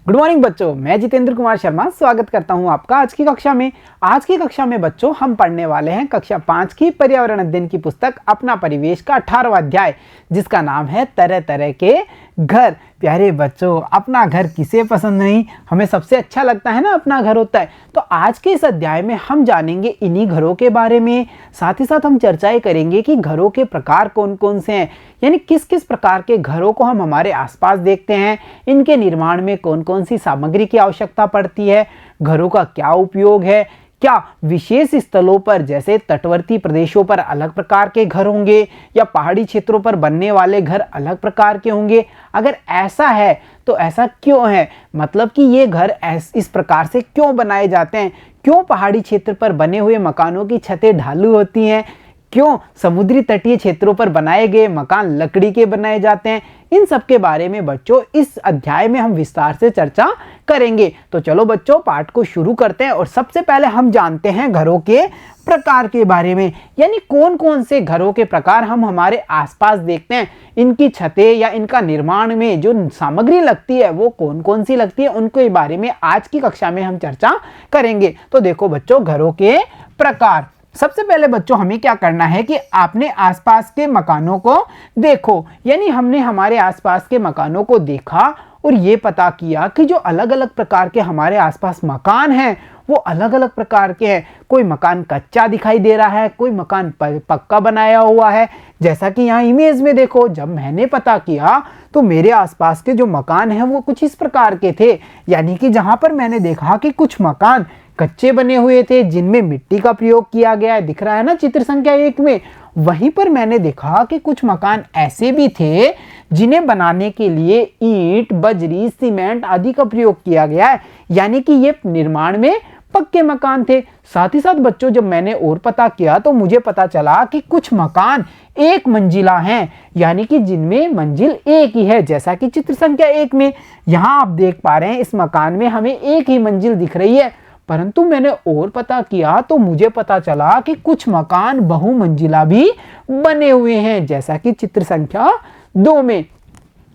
Good morning बच्चों, मैं जितेंद्र कुमार शर्मा स्वागत करता हूं आपका आज की कक्षा में। आज की कक्षा में बच्चों हम पढ़ने वाले हैं कक्षा 5 की पर्यावरण अध्ययन की पुस्तक अपना परिवेश का 18वां अध्याय, जिसका नाम है तरह तरह के घर। प्यारे बच्चों, अपना घर किसे पसंद नहीं, हमें सबसे अच्छा लगता है ना अपना घर होता है। तो आज के इस अध्याय में हम जानेंगे इन्हीं घरों के बारे में। साथ ही साथ हम चर्चाएं करेंगे कि घरों के प्रकार कौन कौन से हैं, यानी किस किस प्रकार के घरों को हम हमारे आसपास देखते हैं, इनके निर्माण में कौन कौन सी सामग्री की आवश्यकता पड़ती है, घरों का क्या उपयोग है, क्या विशेष स्थलों पर जैसे तटवर्ती प्रदेशों पर अलग प्रकार के घर होंगे या पहाड़ी क्षेत्रों पर बनने वाले घर अलग प्रकार के होंगे। अगर ऐसा है तो ऐसा क्यों है, मतलब कि ये घर इस प्रकार से क्यों बनाए जाते हैं, क्यों पहाड़ी क्षेत्र पर बने हुए मकानों की छतें ढालू होती हैं, क्यों समुद्री तटीय क्षेत्रों पर बनाए गए मकान लकड़ी के बनाए जाते हैं। इन सब के बारे में बच्चों इस अध्याय में हम विस्तार से चर्चा करेंगे। तो चलो बच्चों पाठ को शुरू करते हैं और सबसे पहले हम जानते हैं घरों के प्रकार के बारे में, यानी कौन कौन से घरों के प्रकार हम हमारे आसपास देखते हैं, इनकी छतें या इनका निर्माण में जो सामग्री लगती है वो कौन कौन सी लगती है, उनके बारे में आज की कक्षा में हम चर्चा करेंगे। तो देखो बच्चों, घरों के प्रकार। सबसे पहले बच्चों हमें क्या करना है कि आपने आसपास के मकानों को देखो, यानी हमने हमारे आसपास के मकानों को देखा और ये पता किया कि जो अलग अलग प्रकार के हमारे आसपास मकान हैं वो अलग अलग प्रकार के हैं। कोई मकान कच्चा दिखाई दे रहा है, कोई मकान पक्का बनाया हुआ है। जैसा कि यहाँ इमेज में देखो, जब मैंने पता किया तो मेरे आसपास के जो मकान हैं वो कुछ इस प्रकार के थे, यानी कि जहाँ पर मैंने देखा कि कुछ मकान कच्चे बने हुए थे जिनमें मिट्टी का प्रयोग किया गया है, दिख रहा है ना चित्र संख्या 1 में। वहीं पर मैंने देखा कि कुछ मकान ऐसे भी थे जिन्हें बनाने के लिए ईंट, बजरी, सीमेंट आदि का प्रयोग किया गया है, यानी कि ये निर्माण में पक्के मकान थे। साथ ही साथ बच्चों जब मैंने और पता किया तो मुझे पता चला कि कुछ मकान एक मंजिला हैं, यानी कि जिनमें मंजिल एक ही है, जैसा कि चित्र संख्या 1 में यहाँ आप देख पा रहे हैं। इस मकान में हमें एक ही मंजिल दिख रही है, परंतु मैंने और पता किया तो मुझे पता चला कि कुछ मकान बहुमंजिला भी बने हुए हैं, जैसा कि चित्र संख्या 2 में।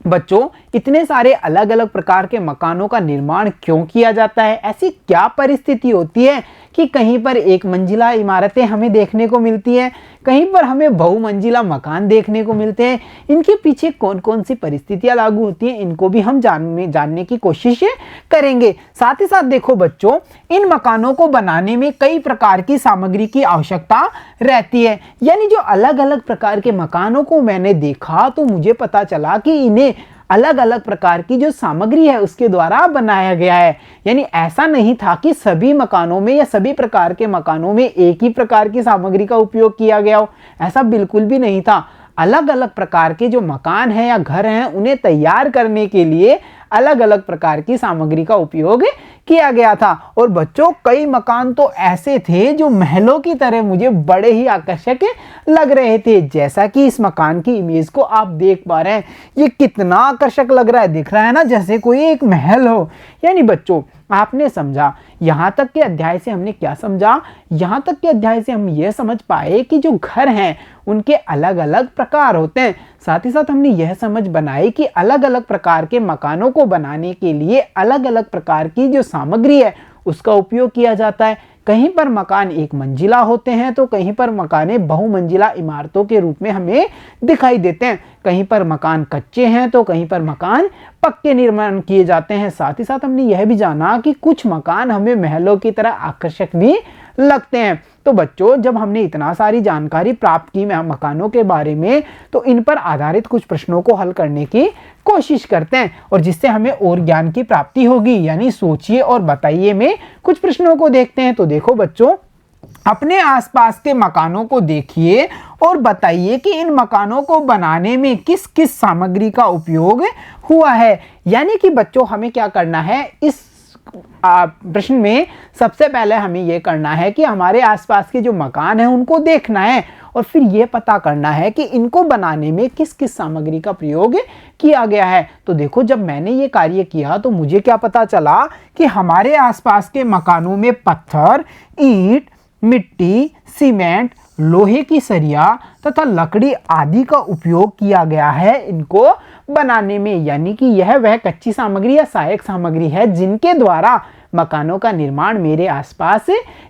बच्चों इतने सारे अलग अलग प्रकार के मकानों का निर्माण क्यों किया जाता है, ऐसी क्या परिस्थिति होती है कि कहीं पर एक मंजिला इमारतें हमें देखने को मिलती हैं, कहीं पर हमें बहुमंजिला मकान देखने को मिलते हैं। इनके पीछे कौन कौन सी परिस्थितियां लागू होती हैं, इनको भी हम जानने की कोशिश करेंगे। साथ ही साथ देखो बच्चों, इन मकानों को बनाने में कई प्रकार की सामग्री की आवश्यकता रहती है, यानी जो अलग अलग प्रकार के मकानों को मैंने देखा तो मुझे पता चला कि इन्हें अलग अलग प्रकार की जो सामग्री है उसके द्वारा बनाया गया है। यानी ऐसा नहीं था कि सभी मकानों में या सभी प्रकार के मकानों में एक ही प्रकार की सामग्री का उपयोग किया गया हो, ऐसा बिल्कुल भी नहीं था। अलग अलग प्रकार के जो मकान हैं या घर हैं उन्हें तैयार करने के लिए अलग अलग प्रकार की सामग्री का उपयोग किया गया था। और बच्चों कई मकान तो ऐसे थे जो महलों की तरह मुझे बड़े ही आकर्षक लग रहे थे, जैसा कि इस मकान की इमेज को आप देख पा रहे हैं। ये कितना आकर्षक लग रहा है, दिख रहा है ना जैसे कोई एक महल हो। यानी बच्चों आपने समझा, यहाँ तक के अध्याय से हमने क्या समझा, यहाँ तक के अध्याय से हम यह समझ पाए कि जो घर हैं उनके अलग अलग प्रकार होते हैं। साथ ही साथ हमने यह समझ बनाई कि अलग अलग प्रकार के मकानों को बनाने के लिए अलग अलग प्रकार की जो सामग्री है उसका उपयोग किया जाता है। कहीं पर मकान एक मंजिला होते हैं तो कहीं पर मकानें बहुमंजिला इमारतों के रूप में हमें दिखाई देते हैं। कहीं पर मकान कच्चे हैं तो कहीं पर मकान पक्के निर्माण किए जाते हैं। साथ ही साथ हमने यह भी जाना कि कुछ मकान हमें महलों की तरह आकर्षक भी लगते हैं। तो बच्चों जब हमने इतना सारी जानकारी प्राप्त की मकानों के बारे में, तो इन पर आधारित कुछ प्रश्नों को हल करने की कोशिश करते हैं और जिससे हमें और ज्ञान की प्राप्ति होगी। यानी सोचिए और बताइए में कुछ प्रश्नों को देखते हैं। तो देखो बच्चों, अपने आसपास के मकानों को देखिए और बताइए कि इन मकानों को बनाने में किस किस सामग्री का उपयोग हुआ है। यानी कि बच्चों हमें क्या करना है, इस प्रश्न में सबसे पहले हमें यह करना है कि हमारे आसपास के जो मकान हैं उनको देखना है और फिर यह पता करना है कि इनको बनाने में किस किस सामग्री का प्रयोग किया गया है। तो देखो जब मैंने ये कार्य किया तो मुझे क्या पता चला कि हमारे आसपास के मकानों में पत्थर, ईंट, मिट्टी, सीमेंट, लोहे की सरिया तथा लकड़ी आदि का उपयोग किया गया है इनको बनाने में। यानी कि यह वह कच्ची सामग्री या सहायक सामग्री है जिनके द्वारा मकानों का निर्माण मेरे आसपास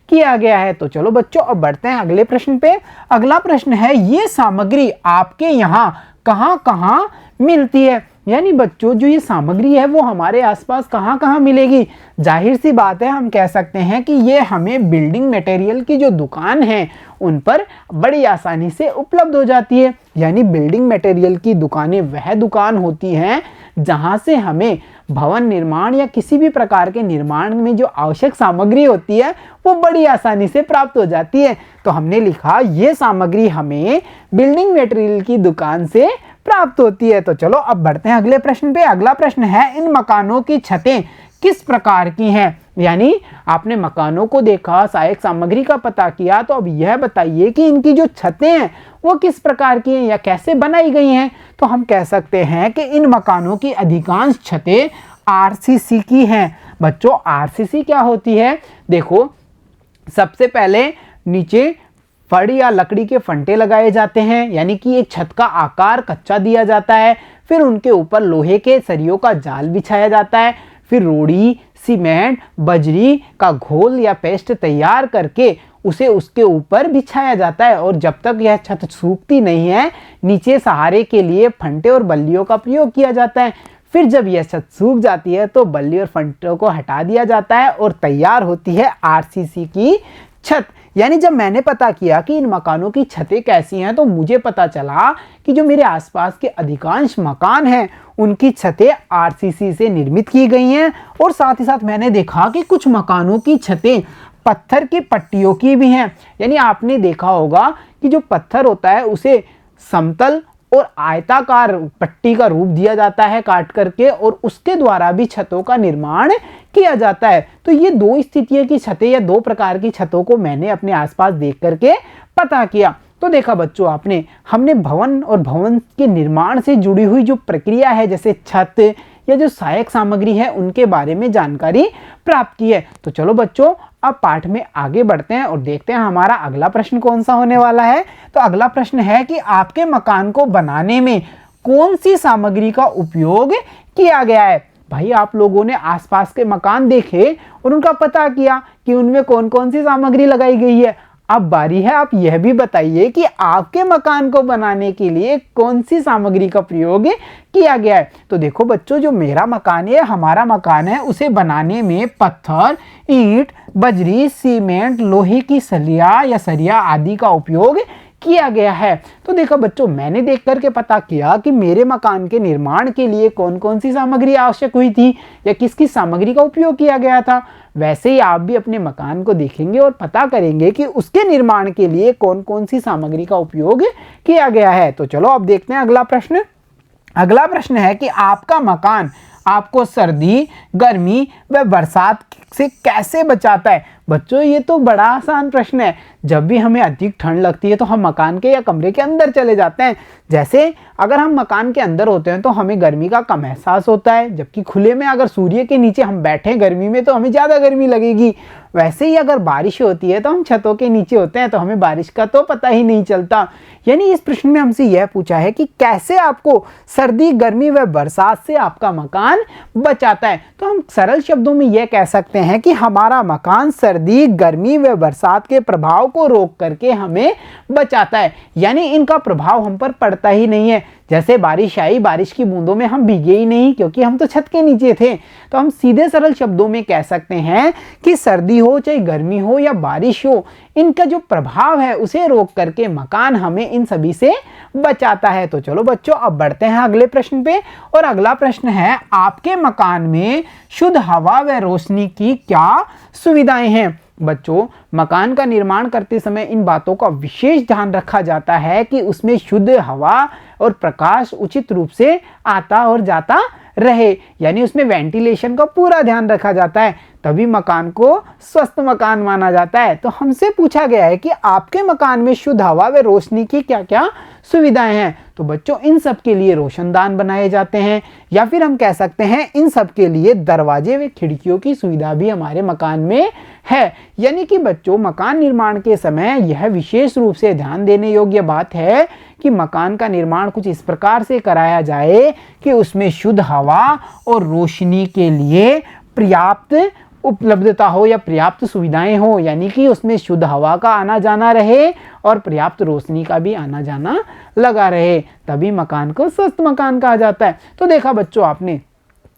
किया गया है। तो चलो बच्चों अब बढ़ते हैं अगले प्रश्न पे। अगला प्रश्न है, ये सामग्री आपके यहाँ कहाँ कहाँ मिलती है? यानी बच्चों जो ये सामग्री है वो हमारे आसपास कहाँ कहाँ मिलेगी? जाहिर सी बात है, हम कह सकते हैं कि ये हमें बिल्डिंग मटेरियल की जो दुकान है उन पर बड़ी आसानी से उपलब्ध हो जाती है। यानी बिल्डिंग मटेरियल की दुकानें वह दुकान होती हैं जहाँ से हमें भवन निर्माण या किसी भी प्रकार के निर्माण में जो आवश्यक सामग्री होती है वो बड़ी आसानी से प्राप्त हो जाती है। तो हमने लिखा ये सामग्री हमें बिल्डिंग मटेरियल की दुकान से प्राप्त होती है। तो चलो अब बढ़ते हैं अगले प्रश्न पे। अगला प्रश्न है, इन मकानों की छतें किस प्रकार की हैं? यानी आपने मकानों को देखा, सहायक सामग्री का पता किया, तो अब यह बताइए कि इनकी जो छतें हैं वो किस प्रकार की हैं या कैसे बनाई गई हैं? तो हम कह सकते हैं कि इन मकानों की अधिकांश छतें आरसीसी की हैं। बच्चों आरसीसी क्या होती है? देखो, सबसे पहले नीचे फड़ या लकड़ी के फंटे लगाए जाते हैं, यानी कि एक छत का आकार कच्चा दिया जाता है। फिर उनके ऊपर लोहे के सरियों का जाल बिछाया जाता है। फिर रोड़ी, सीमेंट, बजरी का घोल या पेस्ट तैयार करके उसे उसके ऊपर बिछाया जाता है। और जब तक यह छत सूखती नहीं है, नीचे सहारे के लिए फंटे और बल्लियों का प्रयोग किया जाता है। फिर जब यह छत सूख जाती है तो बल्ली और फंटों को हटा दिया जाता है और तैयार होती है आरसीसी की छत। यानी जब मैंने पता किया कि इन मकानों की छतें कैसी हैं, तो मुझे पता चला कि जो मेरे आसपास के अधिकांश मकान हैं उनकी छतें आरसीसी से निर्मित की गई हैं। और साथ ही साथ मैंने देखा कि कुछ मकानों की छतें पत्थर की पट्टियों की भी हैं। यानी आपने देखा होगा कि जो पत्थर होता है उसे समतल और आयताकार पट्टी का रूप दिया जाता है काट करके, और उसके द्वारा भी छतों का निर्माण किया जाता है। तो ये दो स्थितियों की छतें या दो प्रकार की छतों को मैंने अपने आसपास देख करके पता किया। तो देखा बच्चों आपने, हमने भवन और भवन के निर्माण से जुड़ी हुई जो प्रक्रिया है, जैसे छत या जो सहायक सामग्री है, उनके बारे में जानकारी प्राप्त की है। तो चलो बच्चों अब पाठ में आगे बढ़ते हैं और देखते हैं हमारा अगला प्रश्न कौन सा होने वाला है। तो अगला प्रश्न है कि आपके मकान को बनाने में कौन सी सामग्री का उपयोग किया गया है? भाई आप लोगों ने आसपास के मकान देखे और उनका पता किया कि उनमें कौन कौन सी सामग्री लगाई गई है। अब बारी है आप यह भी बताइए कि आपके मकान को बनाने के लिए कौन सी सामग्री का प्रयोग किया गया है। तो देखो बच्चों, जो मेरा मकान है, हमारा मकान है, उसे बनाने में पत्थर, ईंट, बजरी, सीमेंट, लोहे की सरिया या सरिया आदि का उपयोग किया गया है। तो देखो बच्चों, मैंने देख करके पता किया कि मेरे मकान के निर्माण के लिए कौन कौन सी सामग्री आवश्यक हुई थी या किस किस सामग्री का उपयोग किया गया था। वैसे ही आप भी अपने मकान को देखेंगे और पता करेंगे कि उसके निर्माण के लिए कौन कौन सी सामग्री का उपयोग किया गया है। तो चलो अब देखते हैं अगला प्रश्न। अगला प्रश्न है कि आपका मकान आपको सर्दी, गर्मी व बरसात से कैसे बचाता है? बच्चों ये तो बड़ा आसान प्रश्न है। जब भी हमें अधिक ठंड लगती है तो हम मकान के या कमरे के अंदर चले जाते हैं। जैसे अगर हम मकान के अंदर होते हैं तो हमें गर्मी का कम एहसास होता है, जबकि खुले में अगर सूर्य के नीचे हम बैठे गर्मी में तो हमें ज़्यादा गर्मी लगेगी। वैसे ही अगर बारिश होती है तो हम छतों के नीचे होते हैं तो हमें बारिश का तो पता ही नहीं चलता। यानी इस प्रश्न में हमसे यह पूछा है कि कैसे आपको सर्दी, गर्मी व बरसात से आपका मकान बचाता है। तो हम सरल शब्दों में यह कह सकते हैं कि हमारा मकान सर्दी, गर्मी व बरसात के प्रभाव को रोक करके हमें बचाता है। यानी इनका प्रभाव हम पर पड़ता ही नहीं है। जैसे बारिश आई, बारिश की बूंदों में हम भीगे ही नहीं क्योंकि हम तो छत के नीचे थे। तो हम सीधे सरल शब्दों में कह सकते हैं कि सर्दी हो चाहे गर्मी हो या बारिश हो, इनका जो प्रभाव है उसे रोक करके मकान हमें इन सभी से बचाता है। तो चलो बच्चों अब बढ़ते हैं अगले प्रश्न पे। और अगला प्रश्न है, आपके मकान में शुद्ध हवा व रोशनी की क्या सुविधाएं हैं? बच्चों मकान का निर्माण करते समय इन बातों का विशेष ध्यान रखा जाता है कि उसमें शुद्ध हवा और प्रकाश उचित रूप से आता और जाता रहे। यानी उसमें वेंटिलेशन का पूरा ध्यान रखा जाता है तभी मकान को स्वस्थ मकान माना जाता है। तो हमसे पूछा गया है कि आपके मकान में शुद्ध हवा व रोशनी की क्या क्या सुविधाएं हैं। तो बच्चों इन सब के लिए रोशनदान बनाए जाते हैं, या फिर हम कह सकते हैं इन सब के लिए दरवाजे व खिड़कियों की सुविधा भी हमारे मकान में है। यानी कि बच्चों मकान निर्माण के समय यह विशेष रूप से ध्यान देने योग्य बात है कि मकान का निर्माण कुछ इस प्रकार से कराया जाए कि उसमें शुद्ध हवा और रोशनी के लिए पर्याप्त उपलब्धता हो या पर्याप्त सुविधाएं हो, यानी कि उसमें शुद्ध हवा का आना जाना रहे और पर्याप्त रोशनी का भी आना जाना लगा रहे, तभी मकान को स्वस्थ मकान कहा जाता है। तो देखा बच्चों आपने,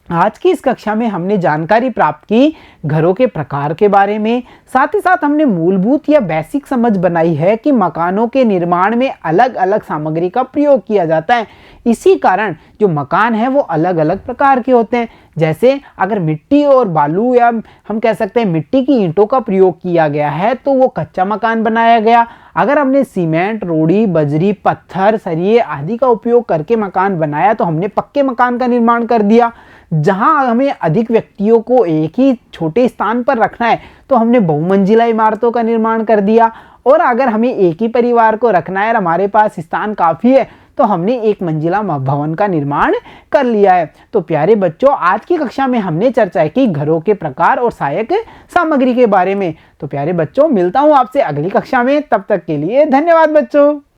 आज की इस कक्षा में हमने जानकारी प्राप्त की घरों के प्रकार के बारे में, साथ ही साथ हमने मूलभूत या बेसिक समझ बनाई है कि मकानों के निर्माण में अलग अलग सामग्री का प्रयोग किया जाता है। इसी कारण जो मकान है वो अलग अलग प्रकार के होते हैं। जैसे अगर मिट्टी और बालू या हम कह सकते हैं मिट्टी की ईंटों का प्रयोग किया गया है तो वो कच्चा मकान बनाया गया। अगर हमने सीमेंट, रोड़ी, बजरी, पत्थर, सरिये आदि का उपयोग करके मकान बनाया तो हमने पक्के मकान का निर्माण कर दिया। जहां हमें अधिक व्यक्तियों को एक ही छोटे स्थान पर रखना है तो हमने बहुमंजिला इमारतों का निर्माण कर दिया। और अगर हमें एक ही परिवार को रखना है और हमारे पास स्थान काफ़ी है तो हमने एक मंजिला भवन का निर्माण कर लिया है। तो प्यारे बच्चों आज की कक्षा में हमने चर्चा की घरों के प्रकार और सहायक सामग्री के बारे में। तो प्यारे बच्चों मिलता हूँ आपसे अगली कक्षा में, तब तक के लिए धन्यवाद बच्चों।